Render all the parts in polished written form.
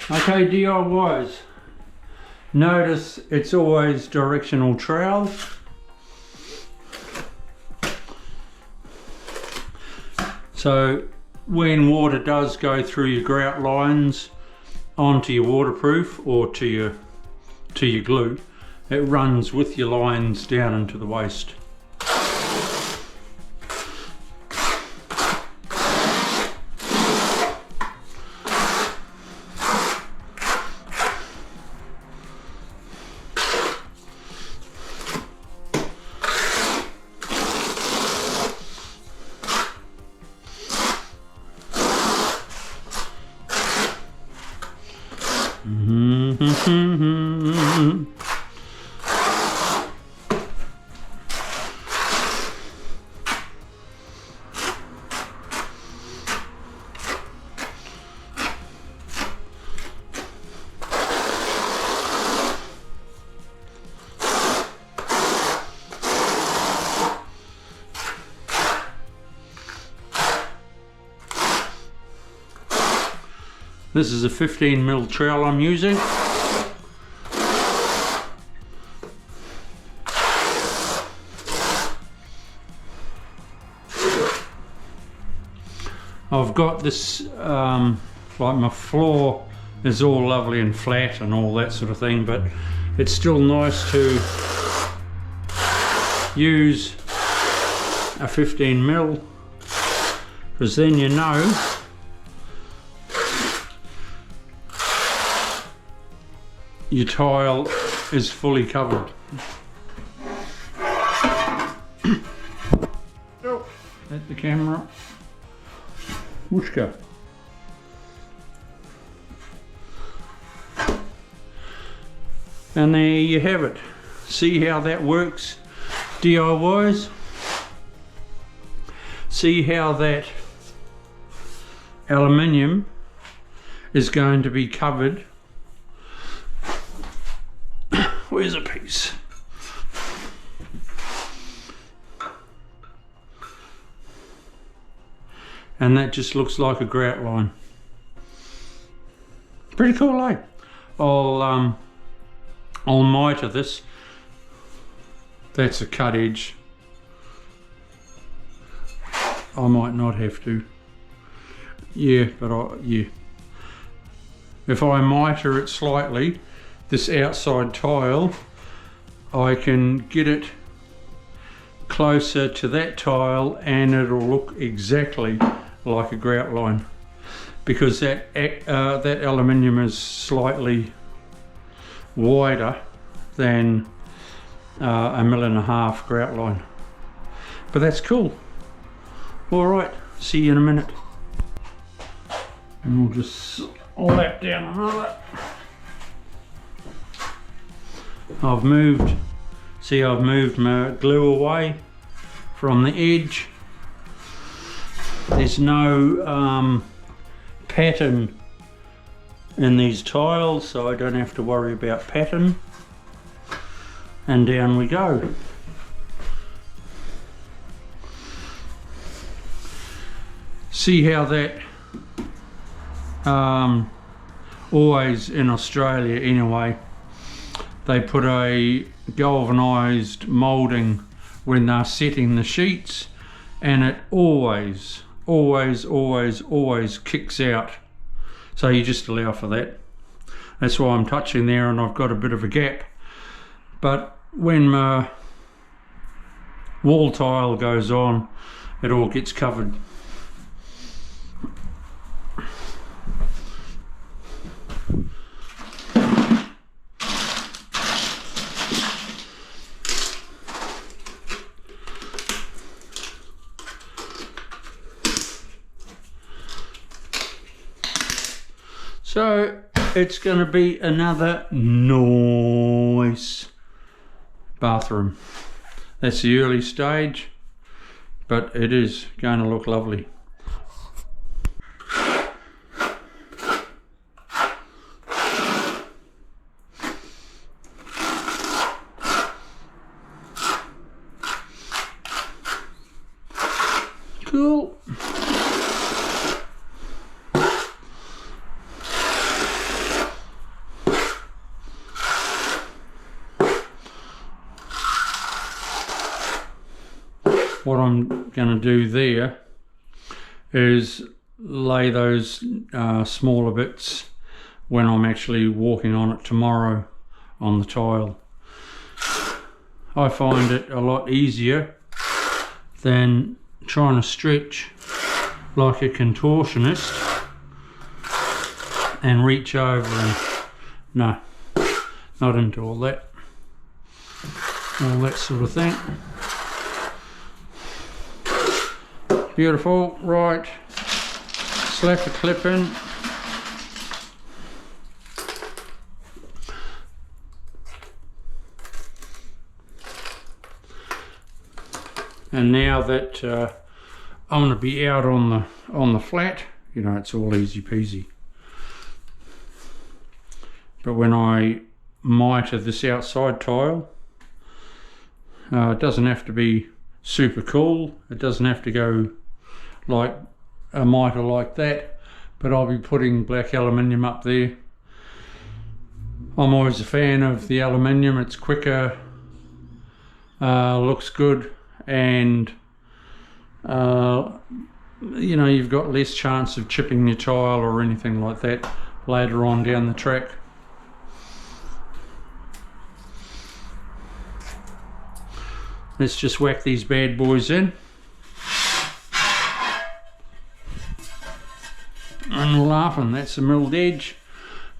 Okay, DIYs. Notice it's always directional trowel. So when water does go through your grout lines onto your waterproof or to your glue, it runs with your lines down into the waste. This is a 15mm trowel I'm using. I've got this, like my floor is all lovely and flat and all that sort of thing, but it's still nice to use a 15mm, because then you know your tile is fully covered. Oh, at the camera. Whooshka. And there you have it. See how that works, DIYs? See how that aluminium is going to be covered. Where's a piece? And that just looks like a grout line. Pretty cool, eh? I'll miter this. That's a cut edge. I might not have to. Yeah, but yeah. If I miter it slightly, this outside tile, I can get it closer to that tile and it'll look exactly like a grout line, because that aluminium is slightly wider than a 1.5mm grout line. But that's cool. Alright, see you in a minute. And we'll just lap down another. I've moved my glue away from the edge. There's no pattern in these tiles, so I don't have to worry about pattern. And down we go. See how that always in Australia anyway, they put a galvanized molding when they're setting the sheets, and it always kicks out. So you just allow for that. That's why I'm touching there and I've got a bit of a gap. But when my wall tile goes on, it all gets covered. So it's going to be another nice bathroom. That's the early stage, but it is going to look lovely. Cool. what I'm going to do there is lay those smaller bits when I'm actually walking on it tomorrow on the tile. I find it a lot easier than trying to stretch like a contortionist and reach over and no, not into all that sort of thing. Beautiful. Right, slap the clip in. And now that I'm going to be out on the flat, you know, it's all easy peasy. But when I miter this outside tile, it doesn't have to be super cool. It doesn't have to go like a miter like that, but I'll be putting black aluminium up there. I'm always a fan of the aluminium. It's quicker, looks good, and you know, you've got less chance of chipping your tile or anything like that later on down the track. Let's just whack these bad boys in. And we're laughing, that's a milled edge.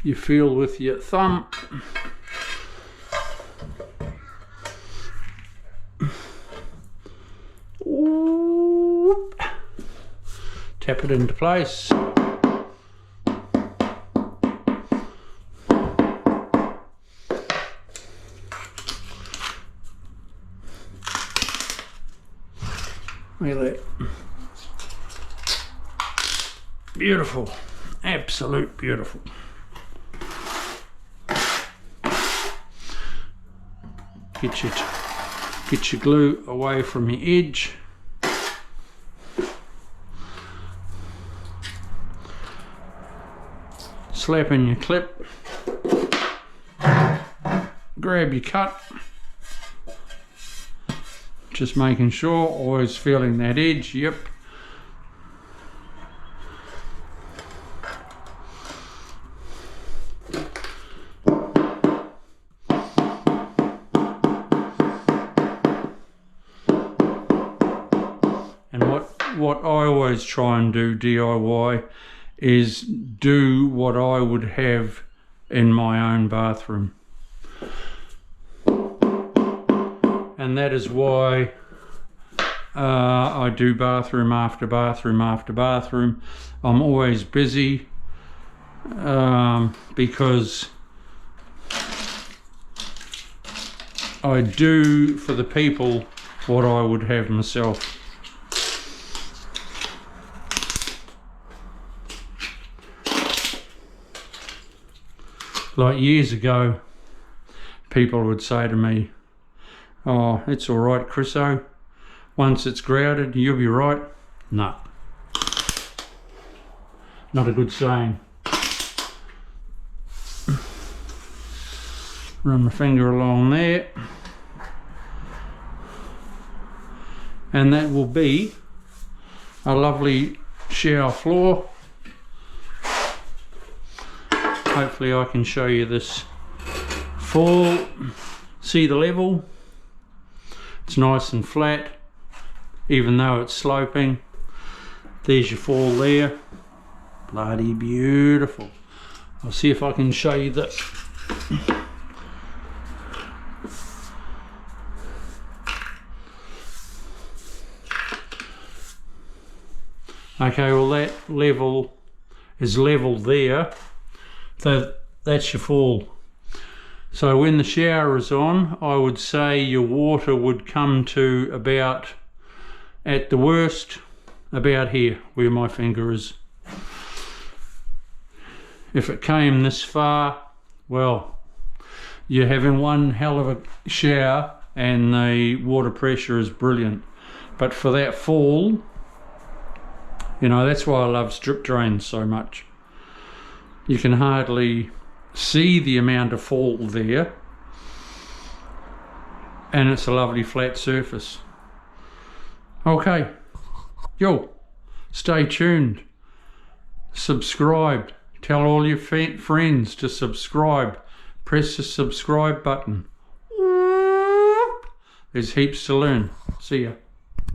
You feel with your thumb. Whoop. Tap it into place. Look at that. Beautiful, absolute beautiful. Get your glue away from your edge. Slap in your clip. Grab your cut. Just making sure, always feeling that edge, yep. And what I always try and do DIY is do what I would have in my own bathroom. And that is why I do bathroom after bathroom after bathroom. I'm always busy because I do for the people what I would have myself. Like years ago, people would say to me, "Oh, it's all right, Chriso. Once it's grouted, you'll be right." No. Not a good saying. Run my finger along there. And that will be a lovely shower floor. Hopefully I can show you this fall. See the level? It's nice and flat, even though it's sloping. There's your fall there. Bloody beautiful. I'll see if I can show you that. Okay, well that level is level there. So that's your fall. So when the shower is on, I would say your water would come to about, at the worst, about here, where my finger is. If it came this far, well, you're having one hell of a shower and the water pressure is brilliant. But for that fall, you know, that's why I love strip drains so much. You can hardly see the amount of fall there, and it's a lovely flat surface. Okay, yo, stay tuned, subscribe, tell all your friends to subscribe, press the subscribe button. There's heaps to learn. See ya.